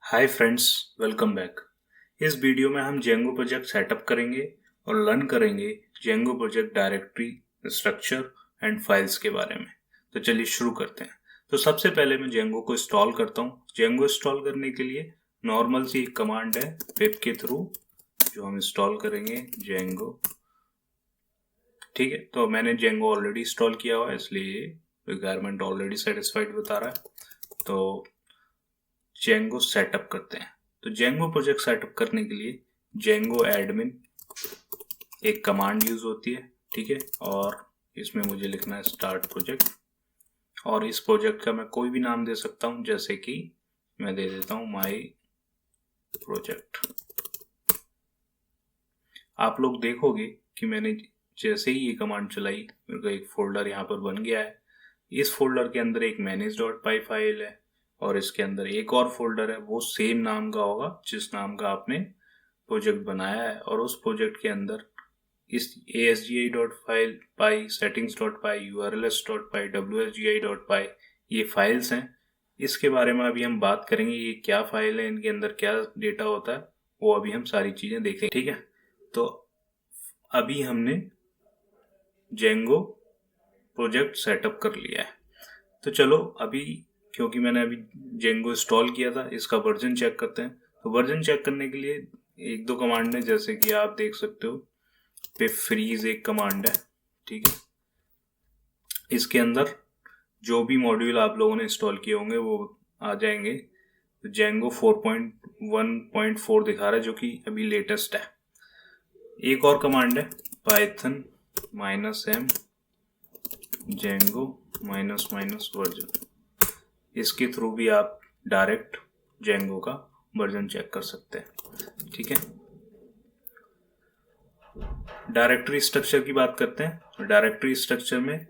Hi friends, welcome back. इस video में हम जेंगो प्रोजेक्ट सेटअप करेंगे और लर्न करेंगे Django project directory structure and files के बारे में। तो चलिए शुरू करते हैं। तो सबसे पहले मैं जेंगो को इंस्टॉल करता हूँ। जेंगो इंस्टॉल करने के लिए नॉर्मल सी एक कमांड है पिप के थ्रू जो हम इंस्टॉल करेंगे जेंगो। ठीक है, तो मैंने जेंगो ऑलरेडी इंस्टॉल किया हुआ है इसलिए रिक्वायरमेंट ऑलरेडी सेटिस्फाइड बता रहा है। तो जेंगो सेटअप करते हैं। तो जेंगो प्रोजेक्ट सेटअप करने के लिए जेंगो एडमिन एक कमांड यूज होती है। ठीक है, और इसमें मुझे लिखना है स्टार्ट प्रोजेक्ट और इस प्रोजेक्ट का मैं कोई भी नाम दे सकता हूं, जैसे कि मैं दे देता हूं माई प्रोजेक्ट। आप लोग देखोगे कि मैंने जैसे ही ये कमांड चलाई मेरे को एक फोल्डर यहाँ पर बन गया है। इस फोल्डर के अंदर एक manage.py फाइल है और इसके अंदर एक और फोल्डर है, वो सेम नाम का होगा जिस नाम का आपने प्रोजेक्ट बनाया है। और उस प्रोजेक्ट के अंदर इस asgi.py, settings.py, urls.py, wsgi.py ये फाइल्स हैं। इसके बारे में अभी हम बात करेंगे, ये क्या फाइल है, इनके अंदर क्या डेटा होता है, वो अभी हम सारी चीजें देखेंगे। ठीक है, तो अभी हमने जेंगो प्रोजेक्ट सेटअप कर लिया है। तो चलो अभी, क्योंकि मैंने अभी जेंगो इंस्टॉल किया था, इसका वर्जन चेक करते हैं। तो वर्जन चेक करने के लिए एक दो कमांड है, जैसे कि आप देख सकते हो पे फ्रीज एक कमांड है। ठीक है, इसके अंदर जो भी मॉड्यूल आप लोगों ने इंस्टॉल किए होंगे वो आ जाएंगे। तो जेंगो 4.1.4 दिखा रहा है जो कि अभी लेटेस्ट है। एक और कमांड है पाइथन -m जेंगो -वर्जन। इसके थ्रू भी आप डायरेक्ट जेंगो का वर्जन चेक कर सकते हैं। ठीक है, डायरेक्टरी स्ट्रक्चर की बात करते हैं। डायरेक्टरी स्ट्रक्चर में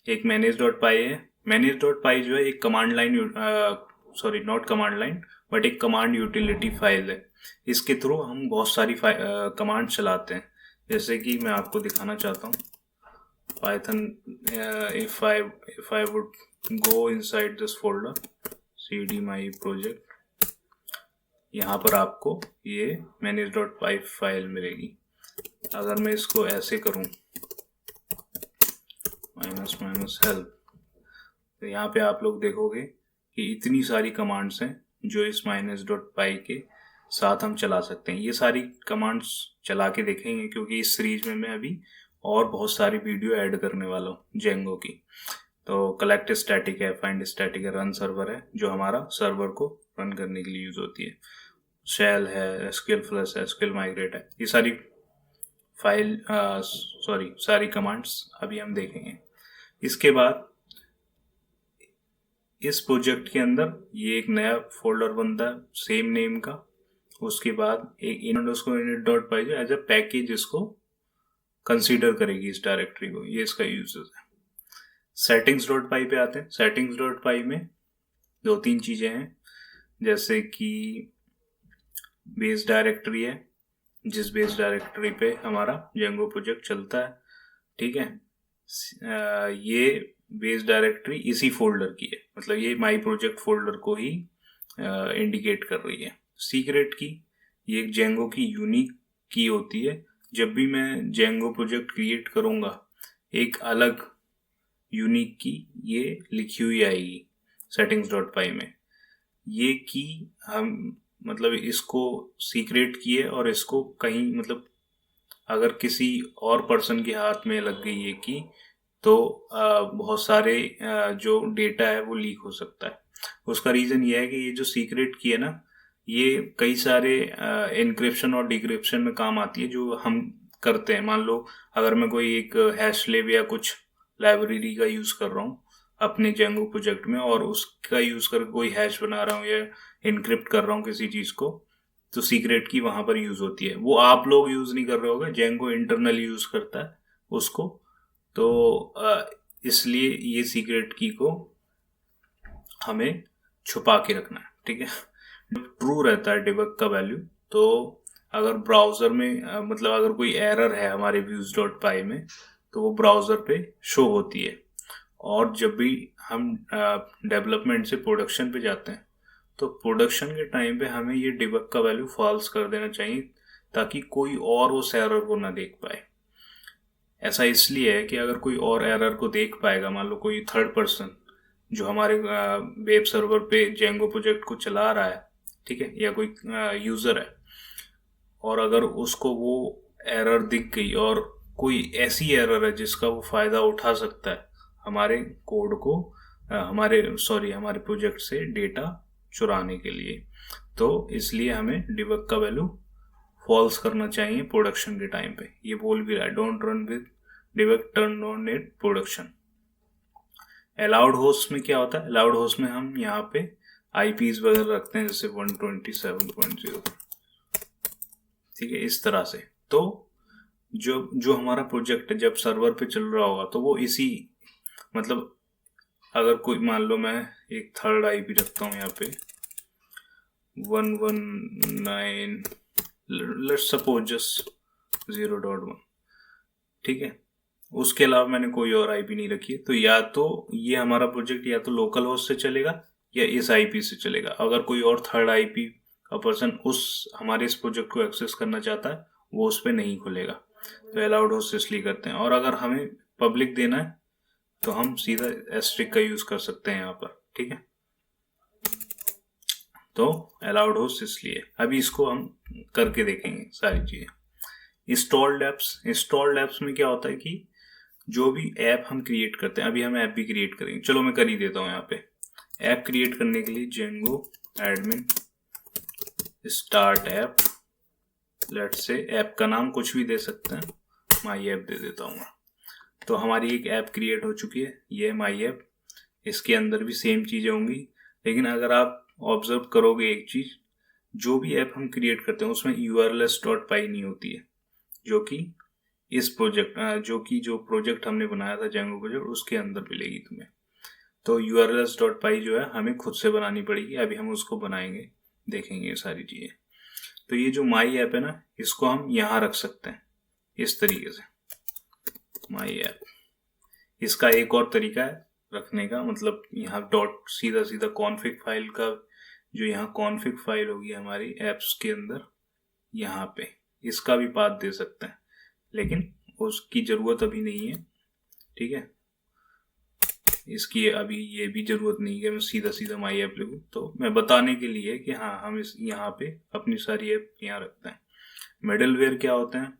एक manage.py है। manage.py जो है एक command line, sorry not command line but एक कमांड यूटिलिटी फाइल है। इसके थ्रू हम बहुत सारी कमांड चलाते हैं, जैसे कि मैं आपको दिखाना चाहता हूँ। Python, if I would go inside this folder cd my project, यहाँ पर आपको ये manage.py फाइल मिलेगी। अगर मैं इसको ऐसे करूं -help, तो यहाँ पे आप लोग देखोगे कि इतनी सारी कमांड्स हैं जो इस -py के साथ हम चला सकते हैं। ये सारी कमांड्स चला के देखेंगे क्योंकि इस सीरीज में मैं अभी और बहुत सारी वीडियो ऐड करने वाला हूँ जेंगो की। तो कलेक्ट स्टैटिक है, फाइंड स्टैटिक है, रन सर्वर है जो हमारा सर्वर को रन करने के लिए यूज होती है, शेल है, SQL फ्लश है, SQL माइग्रेट है। ये सारी सारी कमांड्स अभी हम देखेंगे। इसके बाद इस प्रोजेक्ट के अंदर ये एक नया फोल्डर बनता है सेम नेम का। उसके बाद एक init.py जो एज ए पैकेज इसको कंसीडर करेगी इस डायरेक्टरी को, ये इसका यूजेस है। settings.py पे आते हैं। settings.py में दो तीन चीजें हैं, जैसे कि बेस डायरेक्टरी है जिस बेस डायरेक्टरी पे हमारा जेंगो प्रोजेक्ट चलता है। ठीक है, ये बेस डायरेक्टरी इसी फोल्डर की है, मतलब ये माई प्रोजेक्ट फोल्डर को ही इंडिकेट कर रही है। सीक्रेट की, ये एक जेंगो की यूनिक की होती है। जब भी मैं जेंगो प्रोजेक्ट क्रिएट करूंगा एक अलग यूनिक की ये लिखी हुई आएगी settings.py में। ये की हम मतलब इसको सीक्रेट की है और इसको कहीं मतलब अगर किसी और पर्सन के हाथ में लग गई ये की तो बहुत सारे जो डेटा है वो लीक हो सकता है। उसका रीज़न ये है कि ये जो सीक्रेट की है ना, ये कई सारे एन्क्रिप्शन और डिक्रिप्शन में काम आती है जो हम करते हैं। मान लो अगर मैं कोई एक हैशलेब या कुछ लाइब्रेरी का यूज़ कर रहा हूँ अपने जेंगो प्रोजेक्ट में और उसका यूज़ करके कोई हैश बना रहा हूँ या इनक्रिप्ट कर रहा हूँ किसी चीज़ को, तो सीक्रेट की वहाँ पर यूज़ होती है। वो आप लोग यूज़ नहीं कर रहे होगे, जेंगो इंटरनल यूज़ करता है उसको। तो इसलिए ये सीक्रेट की को हमें छुपा के रखना है। ठीक है, ट्रू रहता है डिबग का वैल्यू। तो अगर ब्राउज़र में मतलब अगर कोई एरर है हमारे views.py में तो वो ब्राउज़र पे शो होती है। और जब भी हम डेवलपमेंट से प्रोडक्शन पे जाते हैं तो प्रोडक्शन के टाइम पे हमें ये डिबग का वैल्यू फॉल्स कर देना चाहिए ताकि कोई और उस एरर को ना देख पाए। ऐसा इसलिए है कि अगर कोई और एरर को देख पाएगा, मान लो कोई थर्ड पर्सन जो हमारे वेब सर्वर पे जेंगो प्रोजेक्ट को चला रहा है, ठीक है, या कोई यूज़र है, और अगर उसको वो एरर दिख गई और कोई ऐसी एरर है जिसका वो फ़ायदा उठा सकता है हमारे कोड को हमारे प्रोजेक्ट से डेटा चुराने के लिए, तो इसलिए हमें डिबग का वैल्यू फॉल्स करना चाहिए प्रोडक्शन के टाइम पे। ये बोल भी रहा है, don't run with debug, turn on it production. Allowed host में क्या होता है? अलाउड होस्ट में हम यहाँ पे आईपीज वगैरह रखते हैं, जैसे 127.0, ठीक है, इस तरह से। तो जो हमारा प्रोजेक्ट है जब सर्वर पे चल रहा होगा तो वो इसी, मतलब अगर कोई, मान लो मैं एक थर्ड आईपी रखता हूँ यहाँ पे 119, लेट्स सपोज जस्ट 0.1, ठीक है, उसके अलावा मैंने कोई और आईपी नहीं रखी है, तो या तो ये हमारा प्रोजेक्ट या तो लोकल होस्ट से चलेगा या इस आईपी से चलेगा। अगर कोई और थर्ड आईपी का पर्सन उस हमारे इस प्रोजेक्ट को एक्सेस करना चाहता है वो उस पर नहीं खुलेगा, तो अलाउड होस्ट इसलिए करते हैं। और अगर हमें पब्लिक देना है तो हम सीधा एस्ट्रिक का यूज कर सकते हैं यहाँ पर, ठीक है। तो अलाउड होस्ट इसलिए। अभी इसको हम करके देखेंगे सारी चीजें। इंस्टॉल्ड एप्स में क्या होता है कि जो भी ऐप हम क्रिएट करते हैं, अभी हम ऐप भी क्रिएट करेंगे, चलो मैं कर ही देता हूँ यहाँ पे। ऐप क्रिएट करने के लिए Django admin start app, let's say app का नाम कुछ भी दे सकते हैं, माई ऐप दे देता हूँ। तो हमारी एक ऐप क्रिएट हो चुकी है, ये माई ऐप। इसके अंदर भी सेम चीज़ें होंगी, लेकिन अगर आप ऑब्जर्व करोगे एक चीज़, जो भी ऐप हम क्रिएट करते हैं उसमें urls.py नहीं होती है, जो कि इस जो प्रोजेक्ट हमने बनाया था जेंगो प्रोजेक्ट, उसके अंदर मिलेगी तुम्हें। तो urls.py जो है हमें खुद से बनानी पड़ेगी, अभी हम उसको बनाएंगे, देखेंगे सारी चीज़ें। तो ये जो माई ऐप है ना, इसको हम यहाँ रख सकते हैं इस तरीके से, माई ऐप। इसका एक और तरीका है रखने का, मतलब यहाँ डॉट सीधा कॉन्फिग फाइल का, जो यहाँ कॉन्फिग फाइल होगी हमारी ऐप्स के अंदर, यहाँ पे इसका भी पाथ दे सकते हैं, लेकिन उसकी ज़रूरत अभी नहीं है, ठीक है। इसकी अभी ये भी ज़रूरत नहीं है मैं सीधा माई ऐप लिखूँ, तो मैं बताने के लिए कि हाँ हम इस यहाँ पे अपनी सारी ऐप यहाँ रखते हैं। मिडलवेयर क्या होते हैं?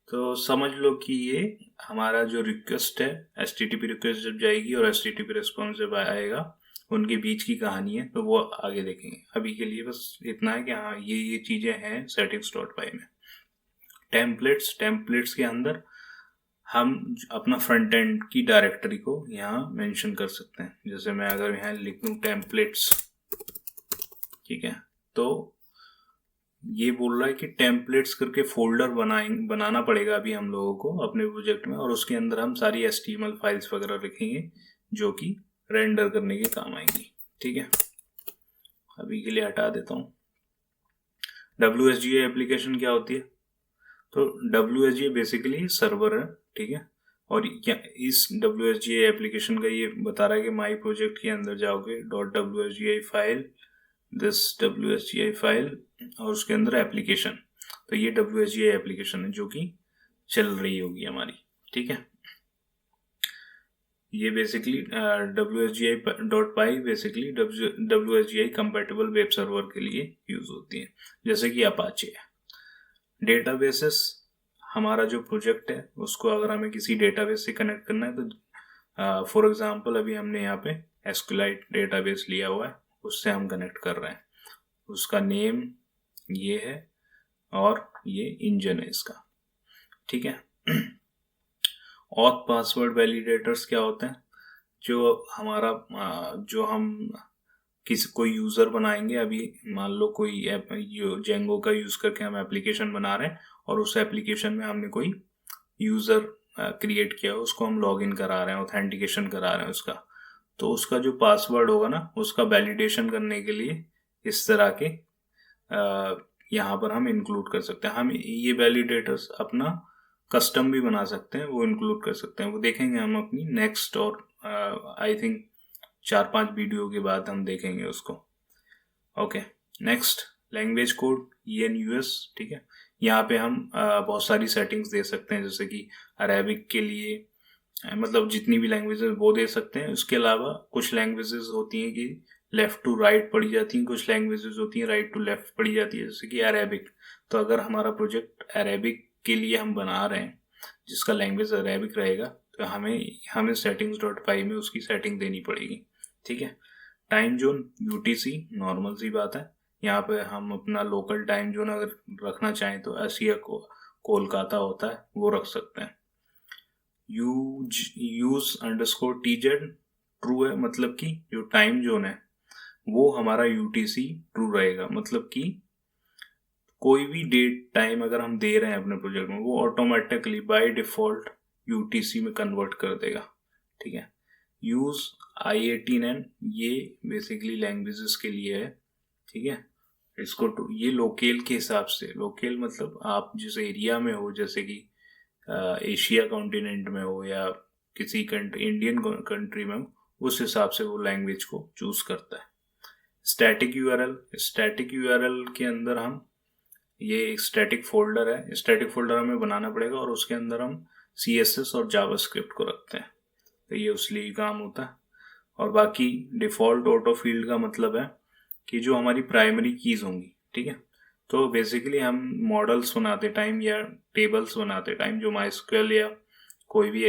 तो समझ लो कि ये हमारा जो रिक्वेस्ट है, HTTP रिक्वेस्ट जब जाएगी और HTTP रिस्पॉन्स जब आएगा, उनके बीच की कहानी है, तो वो आगे देखेंगे। अभी के लिए बस इतना है कि हाँ ये चीज़ें हैं settings.py में। टेम्पलेट्स के अंदर हम अपना फ्रंट एंड की डायरेक्टरी को यहाँ मेंशन कर सकते हैं। जैसे मैं अगर यहाँ लिख दूँ टेम्पलेट्स, ठीक है, तो ये बोल रहा है कि टेम्पलेट्स करके फोल्डर बनाना पड़ेगा अभी हम लोगों को अपने प्रोजेक्ट में, और उसके अंदर हम सारी HTML फाइल्स वगैरह लिखेंगे जो कि रेंडर करने के काम आएंगी, ठीक है। अभी के लिए हटा देता हूँ। WSGI एप्लीकेशन क्या होती है? तो WSGI बेसिकली सर्वर है, ठीक है, और इस WSGI एप्लीकेशन का ये बता रहा है कि माई प्रोजेक्ट के अंदर जाओगे, .wsgi file, this WSGI file, और उसके अंदर एप्लीकेशन, तो ये WSGI एप्लीकेशन है जो कि चल रही होगी हमारी, ठीक है। ये basically WSGI.py basically WSGI compatible web server के लिए यूज होती है, जैसे कि अपाचे है। डेटाबेसेस, हमारा जो प्रोजेक्ट है उसको अगर हमें किसी डेटाबेस से कनेक्ट करना है, तो फॉर एग्जांपल अभी हमने यहाँ पे SQLite डेटाबेस लिया हुआ है, उससे हम कनेक्ट कर रहे हैं। उसका नेम ये है और ये इंजन है इसका, ठीक है। ऑथ पासवर्ड वैलिडेटर्स क्या होते हैं? जो हम कोई यूज़र बनाएंगे, अभी मान लो कोई ऐप जेंगो का यूज़ करके हम एप्लीकेशन बना रहे हैं, और उस एप्लीकेशन में हमने कोई यूज़र क्रिएट किया, उसको हम लॉगिन करा रहे हैं, ऑथेंटिकेशन करा रहे हैं उसका, तो उसका जो पासवर्ड होगा ना, उसका वैलिडेशन करने के लिए इस तरह के यहाँ पर हम इंक्लूड कर सकते हैं। हम ये वैलिडेटर्स अपना कस्टम भी बना सकते हैं, वो इंक्लूड कर सकते हैं, वो देखेंगे हम अपनी नेक्स्ट, और आई थिंक 4-5 वीडियो के बाद हम देखेंगे उसको। Okay, next language code ENUS, ठीक है। यहाँ पे हम बहुत सारी सेटिंग्स दे सकते हैं, जैसे कि अरेबिक के लिए मतलब जितनी भी लैंग्वेजेस वो दे सकते हैं। उसके अलावा कुछ लैंग्वेजेस होती हैं कि लेफ्ट टू राइट पढ़ी जाती हैं, कुछ लैंग्वेजेस होती हैं राइट टू लेफ्ट पढ़ी जाती है, जैसे कि अरेबिक। तो अगर हमारा प्रोजेक्ट अरेबिक के लिए हम बना रहे हैं, जिसका लैंग्वेज अरेबिक रहेगा, तो हमें settings.py में उसकी सेटिंग देनी पड़ेगी, ठीक है। टाइम जोन UTC, नॉर्मल सी बात है। यहाँ पे हम अपना लोकल टाइम जोन अगर रखना चाहें तो एशिया को कोलकाता होता है वो रख सकते हैं। use_tz ट्रू है, मतलब कि जो टाइम जोन है वो हमारा UTC ट्रू रहेगा, मतलब कि कोई भी डेट टाइम अगर हम दे रहे हैं अपने प्रोजेक्ट में, वो ऑटोमेटिकली बाय डिफॉल्ट UTC में कन्वर्ट कर देगा, ठीक है। यूज I18N, ये बेसिकली लैंग्वेजेस के लिए है, ठीक है। इसको ये लोकेल के हिसाब से, लोकेल मतलब आप जिस एरिया में हो, जैसे कि एशिया कॉन्टिनेंट में हो या किसी इंडियन कंट्री में हो, उस हिसाब से वो लैंग्वेज को चूज करता है। स्टैटिक यूआरएल के अंदर हम ये एक स्टैटिक फोल्डर है, स्टैटिक फोल्डर हमें बनाना पड़ेगा और उसके अंदर हम CSS और जावास्क्रिप्ट को रखते हैं, तो ये उसलिए काम होता है। और बाकी डिफॉल्ट ऑटो फील्ड का मतलब है कि जो हमारी प्राइमरी कीज होंगी, ठीक है। तो बेसिकली हम मॉडल्स बनाते टाइम या टेबल्स बनाते टाइम, जो MySQL या कोई भी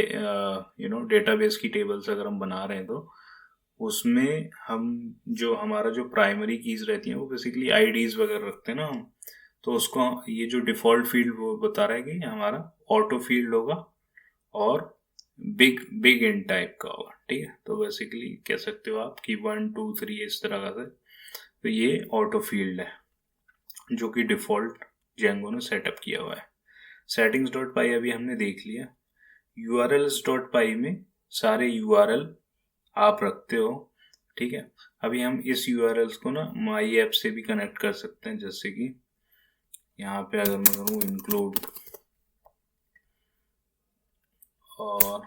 डेटाबेस की टेबल्स अगर हम बना रहे हैं, तो उसमें हम जो हमारा जो प्राइमरी कीज रहती हैं वो बेसिकली IDs वगैरह रखते हैं ना हम, तो उसको ये जो डिफॉल्ट फील्ड वो बता रहा है कि हमारा ऑटो फील्ड होगा और बिग इन टाइप का होगा, ठीक है। तो बेसिकली कह सकते हो आप कि 1 2 3 इस तरह का है। तो ये ऑटो फील्ड है जो कि डिफॉल्ट जेंगो ने सेटअप किया हुआ है। settings.py अभी हमने देख लिया। urls.py में सारे URL आप रखते हो, ठीक है। अभी हम इस URLs को ना माई ऐप से भी कनेक्ट कर सकते हैं, जैसे कि यहाँ पे अगर मैं करूँ इंक्लूड और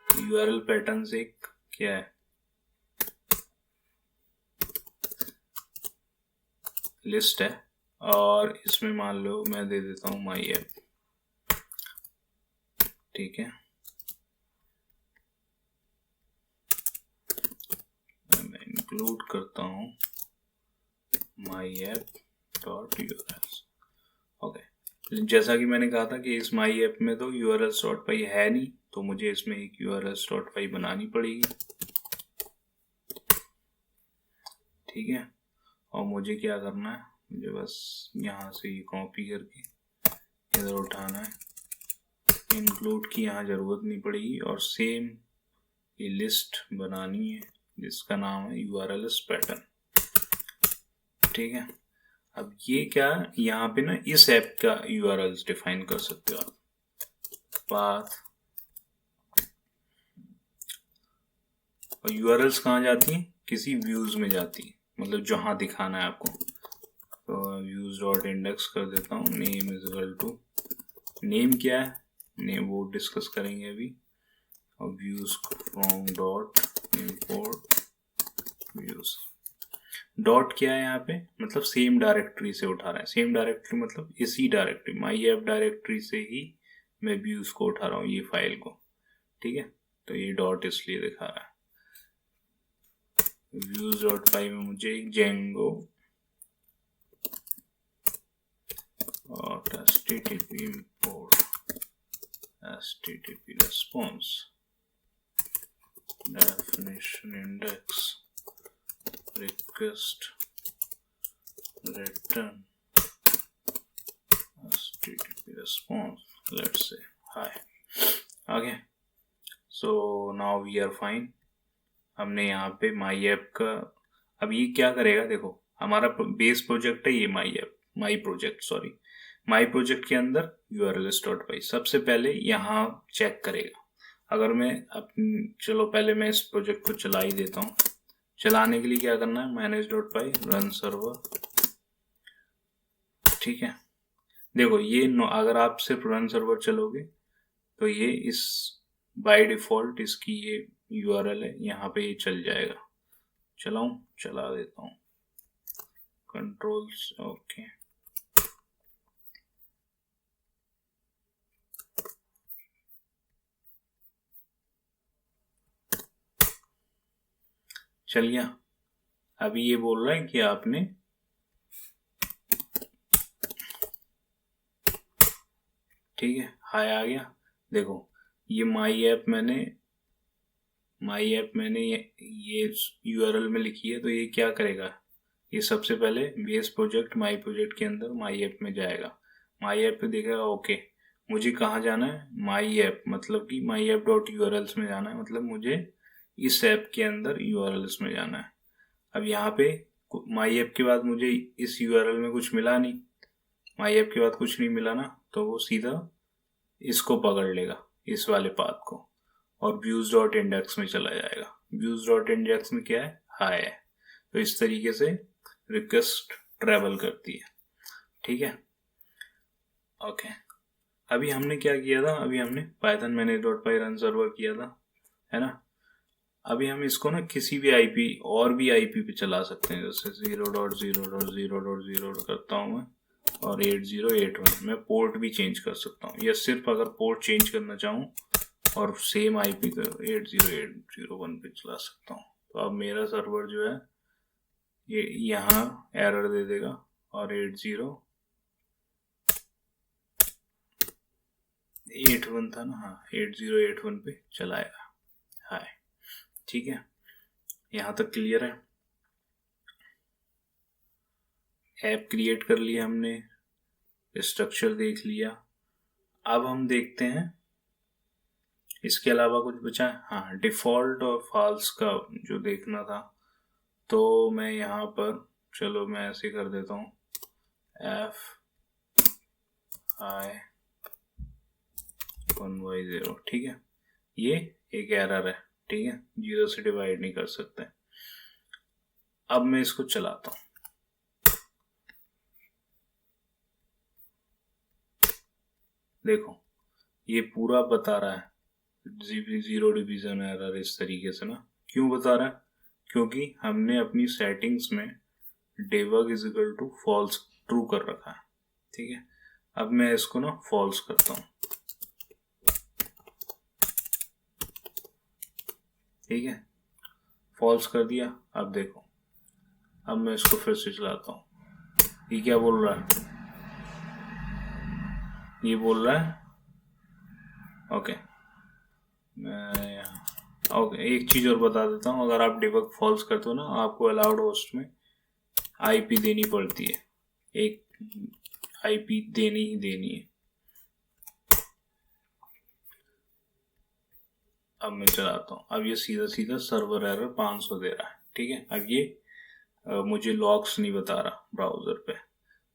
URL पैटर्न्स, एक क्या है लिस्ट है, और इसमें मान लो मैं दे देता हूँ माई ऐप, ठीक है। मैं इंक्लूड करता हूँ myapp.urls, ओके। जैसा कि मैंने कहा था कि इस माई ऐप में तो urls.py है नहीं, तो मुझे इसमें एक urls.py बनानी पड़ेगी, ठीक है। और मुझे क्या करना है, मुझे बस यहाँ से ये कॉपी करके इधर उठाना है, इंक्लूड की यहाँ ज़रूरत नहीं पड़ेगी, और सेम ये लिस्ट बनानी है जिसका नाम है URLs पैटर्न, ठीक है। अब ये क्या, यहाँ पे ना इस ऐप का URLs डिफाइन कर सकते हो आप, पाथ। और URLs कहाँ जाती हैं, किसी व्यूज में जाती है, मतलब जहाँ दिखाना है आपको। तो views.index कर देता हूँ, name is equal to, name क्या है, नेम वो डिस्कस करेंगे अभी। और views from dot import views, dot क्या है यहाँ पे, मतलब सेम डायरेक्टरी से उठा रहा है। सेम डायरेक्टरी मतलब इसी डायरेक्टरी माई ऐप डायरेक्टरी से ही मैं व्यूज को उठा रहा हूँ, ये फाइल को, ठीक है। तो ये डॉट इसलिए दिखा रहा है। views.py में मुझे एक जेंगो और http import http response definition index request return http response, let's say hi, okay, so now we are fine। हमने यहाँ पे माई ऐप का, अब ये क्या करेगा, देखो हमारा बेस प्रोजेक्ट है ये माई प्रोजेक्ट के अंदर urls.py सबसे पहले यहाँ चेक करेगा। अगर मैं चलो पहले मैं इस प्रोजेक्ट को चला ही देता हूँ। चलाने के लिए क्या करना है, manage.py run server, ठीक है। देखो ये अगर आप सिर्फ रन सर्वर चलोगे तो ये इस बाय डिफॉल्ट इसकी ये URL है, यहाँ पे ये चल जाएगा। चला देता हूँ, कंट्रोल्स, ओके। चल गया। अभी ये बोल रहा है कि आपने ठीक है, हाय आ गया। देखो ये माई ऐप मैंने ये यूआरएल में लिखी है, तो ये क्या करेगा, ये सबसे पहले बेस प्रोजेक्ट माई प्रोजेक्ट के अंदर माई ऐप में जाएगा। माई ऐप पे देखेगा ओके मुझे कहाँ जाना है, माई ऐप मतलब कि माई ऐप डॉट यूआरएल्स में जाना है, मतलब मुझे इस ऐप के अंदर यूआरएल्स में जाना है। अब यहाँ पे माई ऐप के बाद मुझे इस यूआरएल में कुछ मिला नहीं, माई ऐप के बाद कुछ नहीं मिला ना, तो वो सीधा इसको पकड़ लेगा, इस वाले पाथ को, और व्यूज डॉट इंडेक्स में चला जाएगा। व्यूज डॉट इंडेक्स में क्या है, हाई है। तो इस तरीके से रिक्वेस्ट ट्रेवल करती है, ठीक है, ओके। अभी हमने क्या किया था, अभी हमने पाइथन मैनेज डॉट पाई रन सर्वर किया था, है ना। अभी हम इसको ना किसी भी आईपी और भी आईपी पे चला सकते हैं, जैसे 0.0.0.0 करता हूँ मैं, और 8081 मैं पोर्ट भी चेंज कर सकता हूँ, या सिर्फ अगर पोर्ट चेंज करना चाहूँ और सेम आईपी को 80801 पे चला सकता हूँ। तो अब मेरा सर्वर जो है ये यहाँ एरर दे देगा और 8081 था ना, हाँ 8081 पे चलाएगा। हाय, ठीक है, यहाँ तक क्लियर है। ऐप क्रिएट कर लिया हमने, स्ट्रक्चर देख लिया। अब हम देखते हैं इसके अलावा कुछ बचा है। हाँ, डिफ़ॉल्ट और फॉल्स का जो देखना था, तो मैं यहाँ पर चलो मैं ऐसे कर देता हूँ, fi1y0, ठीक है। ये एक एरर है, ठीक है, 0 से डिवाइड नहीं कर सकते। अब मैं इसको चलाता हूँ, देखो ये पूरा बता रहा है 0 डिवीजन एरर, इस तरीके से ना। क्यों बता रहा है, क्योंकि हमने अपनी सेटिंग्स में debug is equal to false true कर रखा है, ठीक है। अब मैं इसको ना फॉल्स करता हूँ, ठीक है, फॉल्स कर दिया। अब देखो, अब मैं इसको फिर से चलाता हूँ, ये क्या बोल रहा है, ये बोल रहा है ओके। मैं ओके, एक चीज़ और बता देता हूँ, अगर आप डिबग फॉल्स करते हो ना, आपको अलाउड होस्ट में आईपी देनी पड़ती है, एक आईपी देनी ही देनी है। अब मैं चलाता हूँ, अब ये सीधा सीधा सर्वर एरर 500 दे रहा है, ठीक है। अब ये मुझे लॉग्स नहीं बता रहा ब्राउज़र पे,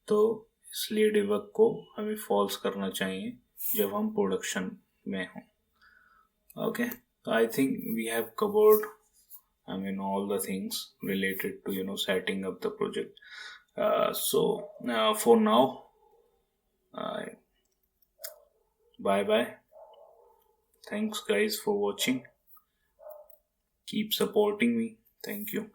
तो इसलिए डिबग को हमें फॉल्स करना चाहिए जब हम प्रोडक्शन में हों, okay. So I think we have covered, I mean, all the things related to setting up the project. So for now, bye bye. Thanks guys for watching. Keep supporting me. Thank you.